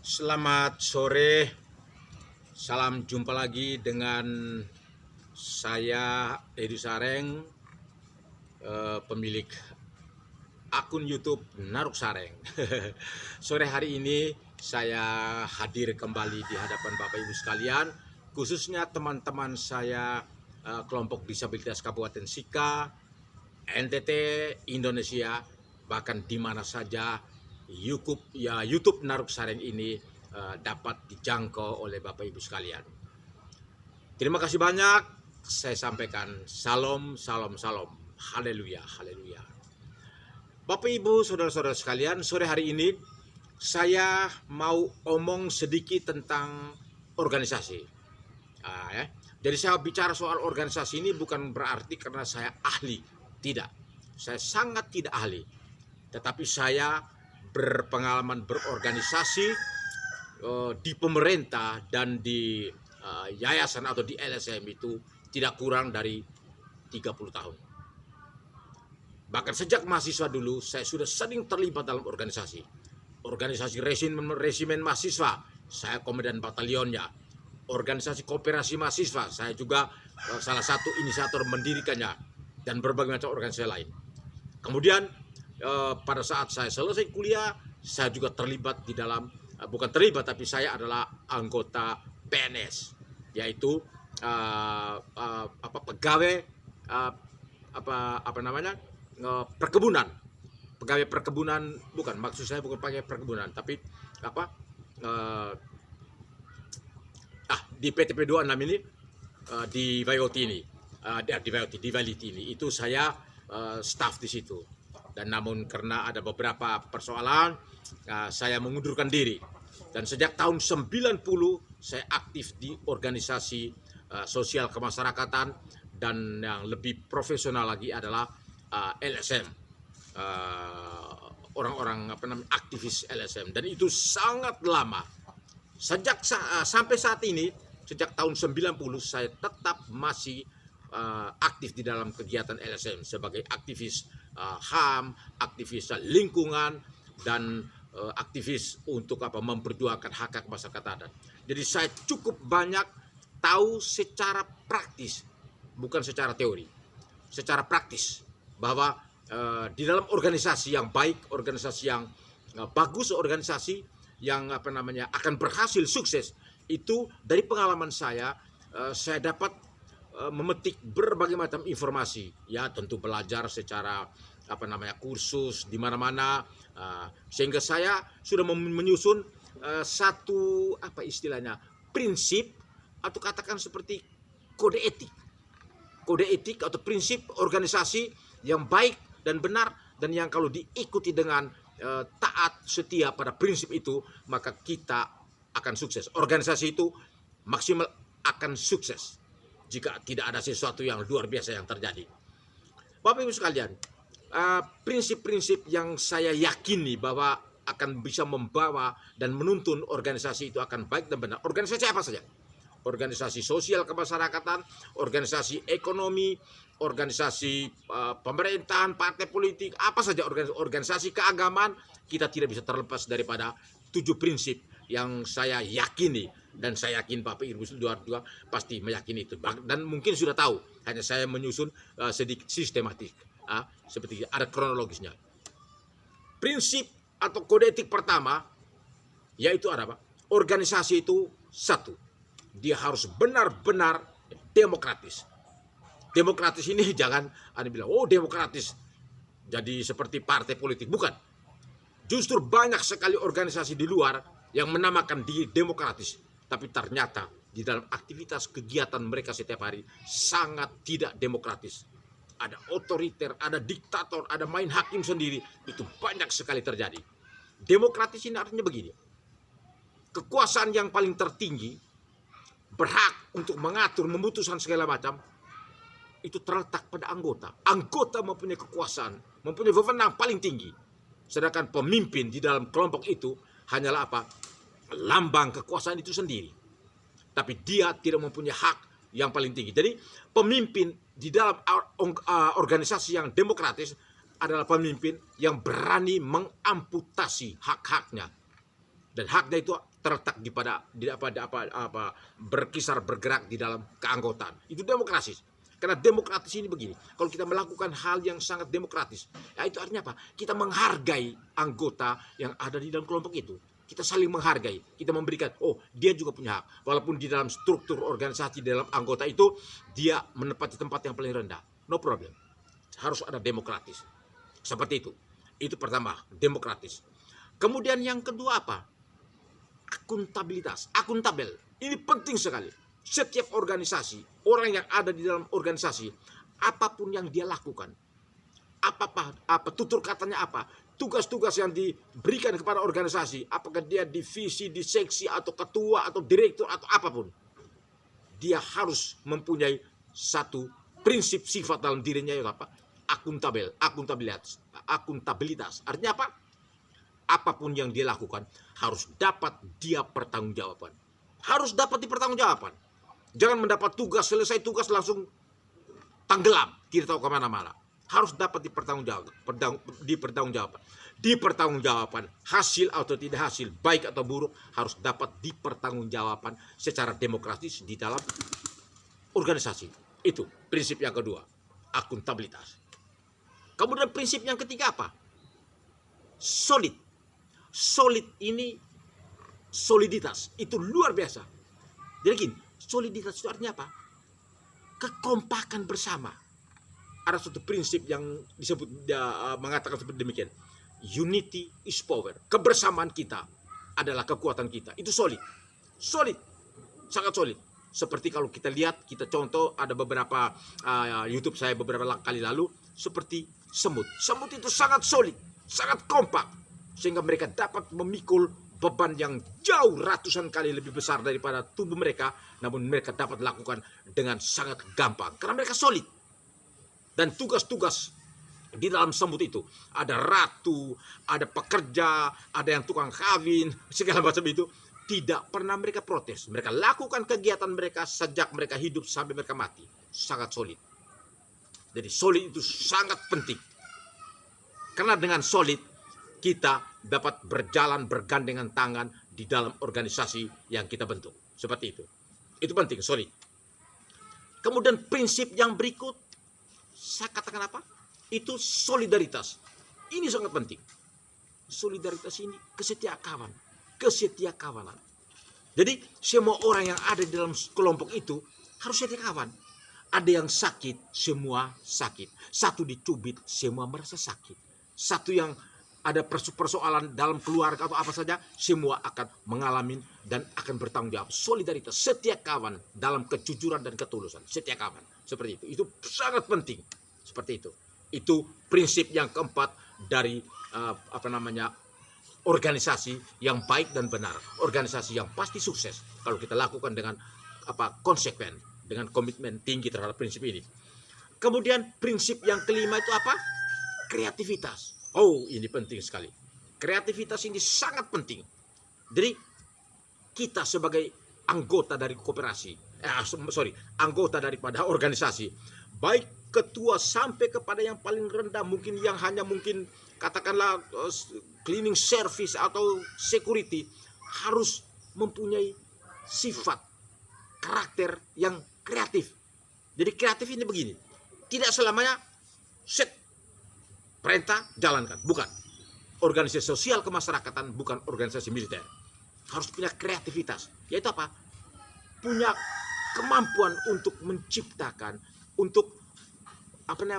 Selamat sore, salam jumpa lagi dengan saya Edi Sareng, pemilik akun YouTube Naruk Sareng. Sore hari ini saya hadir kembali di hadapan Bapak Ibu sekalian, khususnya teman-teman saya kelompok disabilitas Kabupaten Sika, NTT, Indonesia, bahkan di mana saja YouTube Naruk Sareng ini dapat dijangkau oleh Bapak Ibu sekalian. Terima kasih banyak. Saya sampaikan salam, salam, salam. Haleluya, haleluya. Bapak Ibu, saudara-saudara sekalian, sore hari ini saya mau omong sedikit tentang organisasi. Jadi saya bicara soal organisasi ini bukan berarti karena saya ahli. Tidak, saya sangat tidak ahli. Tetapi saya berpengalaman berorganisasi di pemerintah dan di yayasan atau di LSM itu tidak kurang dari 30 tahun. Bahkan sejak mahasiswa dulu saya sudah sering terlibat dalam organisasi. Organisasi resimen mahasiswa, saya komandan batalionnya. Organisasi kooperasi mahasiswa, saya juga salah satu inisiator mendirikannya. Dan berbagai macam organisasi lain. Kemudian pada saat saya selesai kuliah, saya juga terlibat di dalam, bukan terlibat tapi saya adalah anggota PNS, yaitu pegawai perkebunan. Pegawai perkebunan, bukan, maksud saya bukan pegawai perkebunan, tapi di PTP 26 ini, di Vayoti ini. Di Valiti ini itu saya staf di situ, dan namun karena ada beberapa persoalan saya mengundurkan diri, dan sejak tahun 90 saya aktif di organisasi sosial kemasyarakatan, dan yang lebih profesional lagi adalah LSM, orang-orang aktivis LSM, dan itu sangat lama. Sampai saat ini, sejak tahun 90 saya tetap masih aktif di dalam kegiatan LSM sebagai aktivis HAM, aktivis lingkungan, dan aktivis untuk memperjuangkan hak-hak masyarakat adat. Jadi saya cukup banyak tahu secara praktis, bukan secara teori, secara praktis, bahwa di dalam organisasi yang baik, organisasi yang bagus, organisasi yang akan berhasil sukses, itu dari pengalaman saya dapat memetik berbagai macam informasi, ya tentu belajar secara kursus di mana-mana, sehingga saya sudah menyusun satu prinsip, atau katakan seperti kode etik atau prinsip organisasi yang baik dan benar, dan yang kalau diikuti dengan taat setia pada prinsip itu, maka kita akan sukses. Organisasi itu maksimal akan sukses jika tidak ada sesuatu yang luar biasa yang terjadi. Bapak Ibu sekalian, prinsip-prinsip yang saya yakini bahwa akan bisa membawa dan menuntun organisasi itu akan baik dan benar. Organisasi apa saja? Organisasi sosial kemasyarakatan, organisasi ekonomi, organisasi pemerintahan, partai politik, apa saja organisasi keagamaan, kita tidak bisa terlepas daripada 7 prinsip yang saya yakini, dan saya yakin Bapak Ibu juga pasti meyakini itu, dan mungkin sudah tahu, hanya saya menyusun sedikit sistematik, seperti ada kronologisnya. Prinsip atau kode etik pertama yaitu organisasi itu satu, dia harus benar-benar demokratis. Demokratis ini jangan ada bilang demokratis jadi seperti partai politik, bukan. Justru banyak sekali organisasi di luar yang menamakan diri demokratis, tapi ternyata di dalam aktivitas kegiatan mereka setiap hari sangat tidak demokratis. Ada otoriter, ada diktator, ada main hakim sendiri, itu banyak sekali terjadi. Demokratis ini artinya begini, kekuasaan yang paling tertinggi berhak untuk mengatur, memutuskan segala macam, itu terletak pada anggota. Anggota mempunyai kekuasaan, mempunyai wewenang paling tinggi. Sedangkan pemimpin di dalam kelompok itu hanyalah lambang kekuasaan itu sendiri. Tapi dia tidak mempunyai hak yang paling tinggi. Jadi pemimpin di dalam organisasi yang demokratis adalah pemimpin yang berani mengamputasi hak-haknya. Dan haknya itu terletak berkisar bergerak di dalam keanggotaan. Itu demokratis. Karena demokratis ini begini, kalau kita melakukan hal yang sangat demokratis, ya itu artinya apa? Kita menghargai anggota yang ada di dalam kelompok itu. Kita saling menghargai, kita memberikan, oh dia juga punya hak. Walaupun di dalam struktur organisasi, di dalam anggota itu, dia menempati tempat yang paling rendah. No problem. Harus ada demokratis. Seperti itu. Itu pertama, demokratis. Kemudian yang kedua apa? Akuntabilitas. Akuntabel. Ini penting sekali. Setiap organisasi, orang yang ada di dalam organisasi, apapun yang dia lakukan, apa tutur katanya apa, tugas-tugas yang diberikan kepada organisasi, apakah dia divisi, di seksi, atau ketua, atau direktur, atau apapun, dia harus mempunyai satu prinsip sifat dalam dirinya, yaitu apa? Akuntabilitas. Artinya apa? Apapun yang dia lakukan harus dapat dia pertanggungjawabkan. Harus dapat dipertanggungjawabkan. Jangan mendapat tugas, selesai tugas langsung tenggelam, tidak tahu kemana-mana. Harus dapat dipertanggungjawabkan. Hasil atau tidak hasil, baik atau buruk, harus dapat dipertanggungjawabkan secara demokratis di dalam organisasi. Itu prinsip yang kedua, akuntabilitas. Kemudian prinsip yang ketiga apa? Solid. Solid ini soliditas, itu luar biasa. Jadi gini, soliditas itu artinya apa? Kekompakan bersama. Ada suatu prinsip yang disebut mengatakan seperti demikian. Unity is power. Kebersamaan kita adalah kekuatan kita. Itu solid. Solid. Sangat solid. Seperti kalau kita lihat, kita contoh ada beberapa YouTube saya beberapa kali lalu, seperti semut. Semut itu sangat solid, sangat kompak, sehingga mereka dapat memikul beban yang jauh ratusan kali lebih besar daripada tubuh mereka, namun mereka dapat lakukan dengan sangat gampang karena mereka solid. Dan tugas-tugas di dalam semut itu ada ratu, ada pekerja, ada yang tukang kawin, segala macam itu. Tidak pernah mereka protes. Mereka lakukan kegiatan mereka sejak mereka hidup sampai mereka mati. Sangat solid. Jadi solid itu sangat penting. Karena dengan solid kita dapat berjalan bergandengan tangan di dalam organisasi yang kita bentuk. Seperti itu. Itu penting, solid. Kemudian prinsip yang berikut, saya katakan apa? Itu solidaritas. Ini sangat penting. Solidaritas ini kesetiakawanan. Jadi semua orang yang ada di dalam kelompok itu harus setia kawan. Ada yang sakit, semua sakit. Satu dicubit, semua merasa sakit. Satu yang ada persoalan dalam keluarga atau apa saja, semua akan mengalami dan akan bertanggung jawab. Solidaritas, setia kawan dalam kejujuran dan ketulusan. Setia kawan, seperti itu. Itu sangat penting. Seperti itu. Itu prinsip yang keempat dari organisasi yang baik dan benar, organisasi yang pasti sukses kalau kita lakukan dengan konsekuen, dengan komitmen tinggi terhadap prinsip ini. Kemudian prinsip yang kelima itu apa? Kreativitas. Oh, ini penting sekali. Kreativitas ini sangat penting. Jadi kita sebagai anggota dari anggota daripada organisasi, baik ketua sampai kepada yang paling rendah, mungkin yang hanya mungkin katakanlah cleaning service atau security, harus mempunyai sifat karakter yang kreatif. Jadi kreatif ini begini, tidak selamanya set perintah jalankan, bukan. Organisasi sosial kemasyarakatan bukan organisasi militer. Harus punya kreativitas, yaitu apa? Punya kemampuan untuk menciptakan, untuk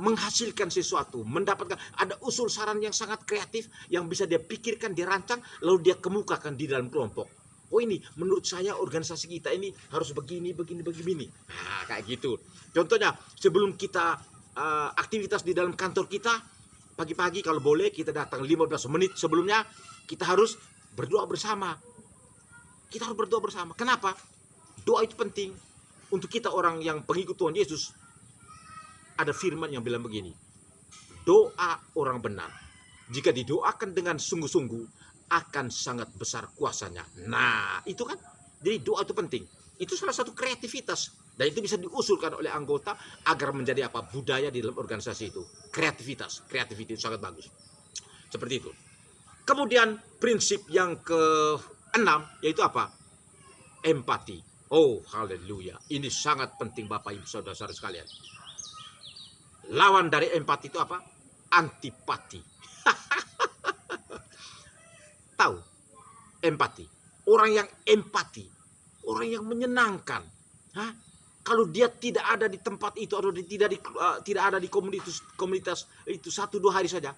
menghasilkan sesuatu, mendapatkan ada usul saran yang sangat kreatif yang bisa dia pikirkan, dia rancang, lalu dia kemukakan di dalam kelompok. Oh, ini menurut saya organisasi kita ini harus begini. Nah, kayak gitu. Contohnya, sebelum kita aktivitas di dalam kantor kita, pagi-pagi kalau boleh kita datang 15 menit sebelumnya, kita harus berdoa bersama. Kita harus berdoa bersama. Kenapa? Doa itu penting. Untuk kita orang yang pengikut Tuhan Yesus, ada firman yang bilang begini, doa orang benar, jika didoakan dengan sungguh-sungguh, akan sangat besar kuasanya. Nah, itu kan, jadi doa itu penting. Itu salah satu kreativitas, dan itu bisa diusulkan oleh anggota agar menjadi budaya di dalam organisasi itu. Kreativitas itu sangat bagus. Seperti itu. Kemudian prinsip yang Enam, yaitu apa? Empati. Oh, haleluya. Ini sangat penting Bapak Ibu Saudara-saudara sekalian. Lawan dari empati itu apa? Antipati. Tahu? Empati. Orang yang empati. Orang yang menyenangkan. Hah? Kalau dia tidak ada di tempat itu atau tidak ada di komunitas itu 1-2 hari saja,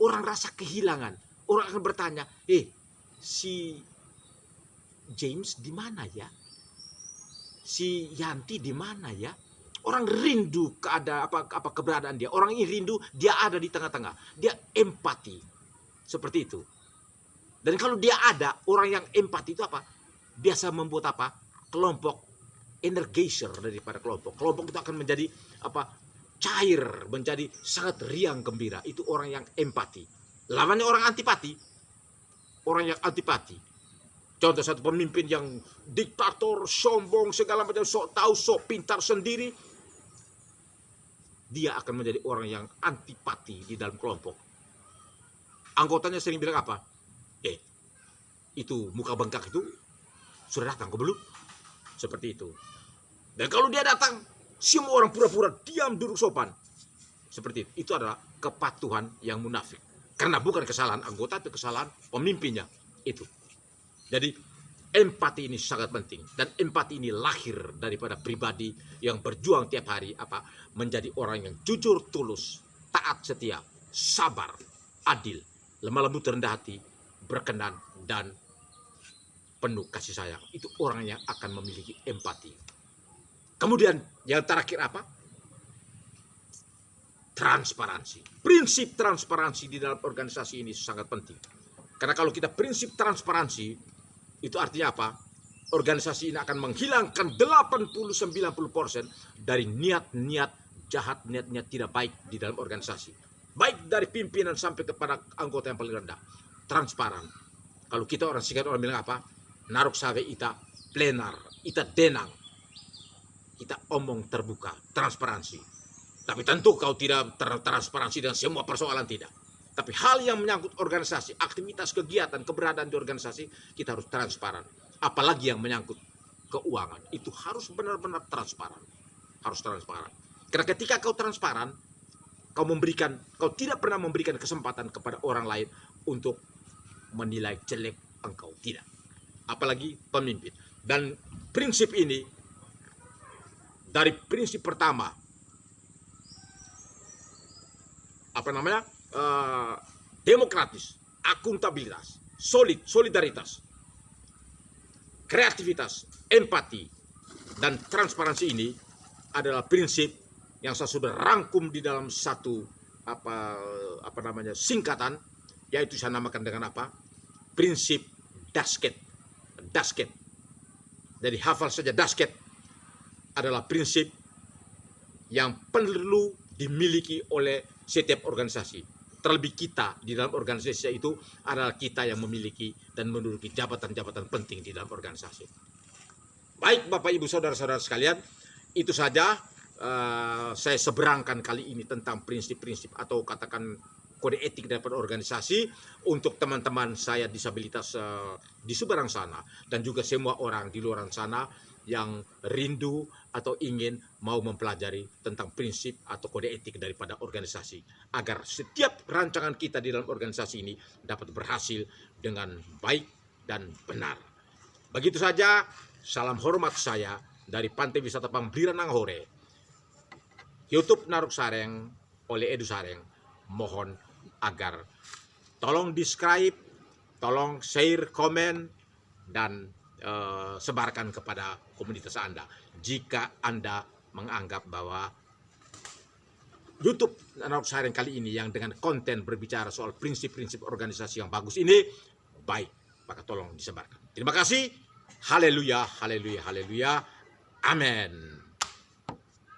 orang rasa kehilangan. Orang akan bertanya, si James di mana ya? Si Yanti di mana ya? Orang rindu keberadaan dia. Orang ini rindu dia ada di tengah-tengah. Dia empati. Seperti itu. Dan kalau dia ada, orang yang empati itu apa? Biasa membuat apa? Kelompok energizer daripada kelompok. Kelompok itu akan menjadi apa? Cair, menjadi sangat riang gembira. Itu orang yang empati. Lawannya orang antipati. Orang yang antipati. Contoh satu pemimpin yang diktator, sombong, segala macam, sok tahu, sok pintar sendiri. Dia akan menjadi orang yang antipati di dalam kelompok. Anggotanya sering bilang apa? Itu muka bengkak itu sudah datang ke belum? Seperti itu. Dan kalau dia datang, semua orang pura-pura diam, duduk sopan. Seperti itu. Itu adalah kepatuhan yang munafik. Karena bukan kesalahan anggota, itu kesalahan pemimpinnya. Itu. Jadi empati ini sangat penting. Dan empati ini lahir daripada pribadi yang berjuang tiap hari menjadi orang yang jujur, tulus, taat, setia, sabar, adil, lemah lembut, rendah hati, berkenan, dan penuh kasih sayang. Itu orang yang akan memiliki empati. Kemudian yang terakhir apa? Transparansi. Prinsip transparansi di dalam organisasi ini sangat penting. Karena kalau kita prinsip transparansi, itu artinya apa? Organisasi ini akan menghilangkan 80-90% dari niat-niat jahat, niat-niat tidak baik di dalam organisasi. Baik dari pimpinan sampai kepada anggota yang paling rendah. Transparan. Kalau kita orang singkat, orang bilang apa? Naruk save ita plenar, ita denang. Kita omong terbuka, transparansi. Tapi tentu kau tidak transparansi dengan semua persoalan, tidak. Tapi hal yang menyangkut organisasi, aktivitas, kegiatan, keberadaan di organisasi, kita harus transparan. Apalagi yang menyangkut keuangan, itu harus benar-benar transparan. Harus transparan. Karena ketika kau transparan, kau tidak pernah memberikan kesempatan kepada orang lain untuk menilai jelek engkau, tidak. Apalagi pemimpin. Dan prinsip ini dari prinsip pertama demokratis, akuntabilitas, solidaritas, kreativitas, empati, dan transparansi ini adalah prinsip yang saya sudah rangkum di dalam satu singkatan, yaitu saya namakan dengan apa? Prinsip dasket. Dasket. Jadi hafal saja, dasket adalah prinsip yang perlu dimiliki oleh setiap organisasi. Terlebih kita di dalam organisasi itu adalah kita yang memiliki dan menduduki jabatan-jabatan penting di dalam organisasi. Baik Bapak Ibu Saudara-saudara sekalian, itu saja saya seberangkan kali ini tentang prinsip-prinsip atau katakan kode etik daripada organisasi untuk teman-teman saya disabilitas di seberang sana dan juga semua orang di luar sana yang rindu atau ingin mau mempelajari tentang prinsip atau kode etik daripada organisasi agar setiap rancangan kita di dalam organisasi ini dapat berhasil dengan baik dan benar. Begitu saja, salam hormat saya dari Pantai Wisata Pambriran Nanghore, YouTube Naruk Sareng oleh Edu Sareng. Mohon agar tolong subscribe, tolong share, komen, dan sebarkan kepada komunitas Anda jika Anda menganggap bahwa YouTube Naruk Sareng kali ini yang dengan konten berbicara soal prinsip-prinsip organisasi yang bagus ini baik, maka tolong disebarkan. Terima kasih. Haleluya, haleluya, haleluya. Amin.